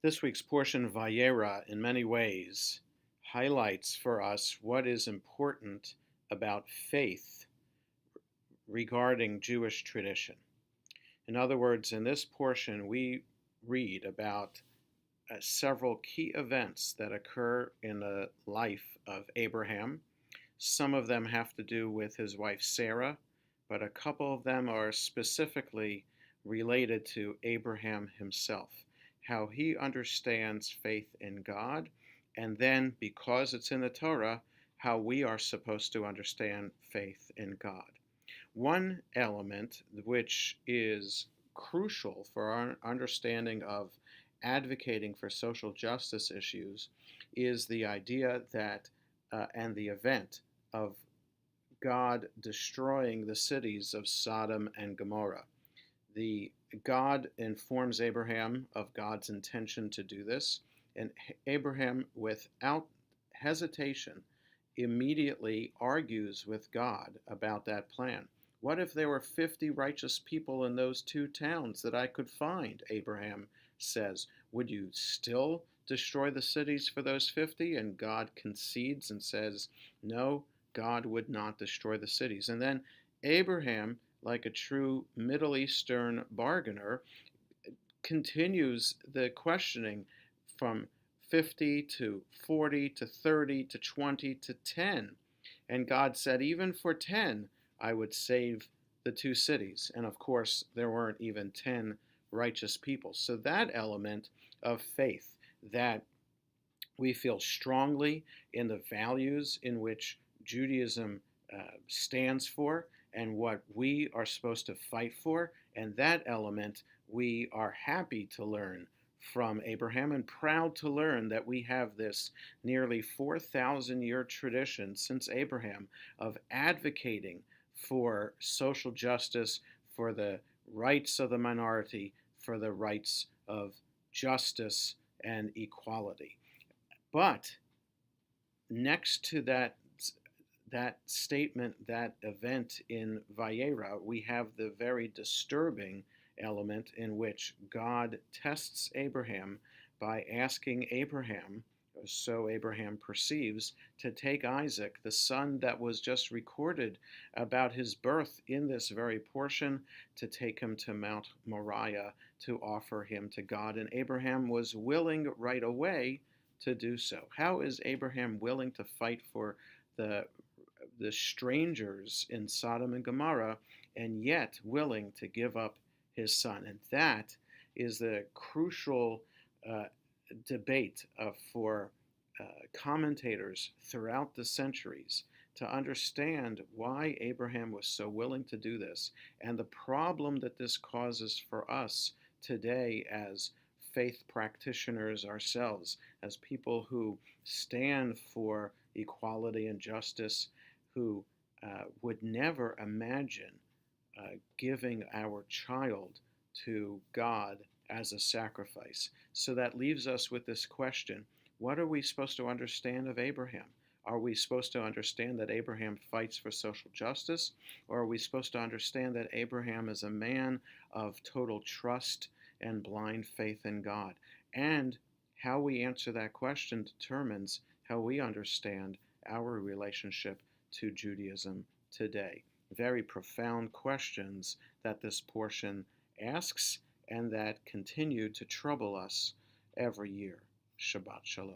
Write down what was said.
This week's portion, VaYera, in many ways highlights for us what is important about faith regarding Jewish tradition. In other words, in this portion, we read about several key events that occur in the life of Abraham. Some of them have to do with his wife Sarah, but a couple of them are specifically related to Abraham himself, how he understands faith in God, and then, because it's in the Torah, how we are supposed to understand faith in God. One element which is crucial for our understanding of advocating for social justice issues is the idea that and the event of God destroying the cities of Sodom and Gomorrah. God informs Abraham of God's intention to do this, and Abraham, without hesitation, immediately argues with God about that plan. What if there were 50 righteous people in those two towns that I could find? Abraham says. Would you still destroy the cities for those 50? And God concedes and says, no, God would not destroy the cities. And then Abraham, like a true Middle Eastern bargainer, continues the questioning from 50 to 40 to 30 to 20 to 10. And God said, even for 10, I would save the two cities. And of course, there weren't even 10 righteous people. So that element of faith, that we feel strongly in the values in which Judaism stands for and what we are supposed to fight for, and that element we are happy to learn from Abraham and proud to learn that we have this nearly 4,000-year tradition since Abraham of advocating for social justice, for the rights of the minority, for the rights of justice and equality. But next to that statement, that event in VaYera, we have the very disturbing element in which God tests Abraham by asking Abraham, so Abraham perceives, to take Isaac, the son that was just recorded about his birth in this very portion, to take him to Mount Moriah to offer him to God. And Abraham was willing right away to do so. How is Abraham willing to fight for the strangers in Sodom and Gomorrah and yet willing to give up his son? And that is the crucial debate for commentators throughout the centuries to understand why Abraham was so willing to do this, and the problem that this causes for us today as faith practitioners ourselves, as people who stand for equality and justice, who would never imagine giving our child to God as a sacrifice. So that leaves us with this question: what are we supposed to understand of Abraham? Are we supposed to understand that Abraham fights for social justice? Or are we supposed to understand that Abraham is a man of total trust and blind faith in God? And how we answer that question determines how we understand our relationship to Judaism today. Very profound questions that this portion asks and that continue to trouble us every year. Shabbat Shalom.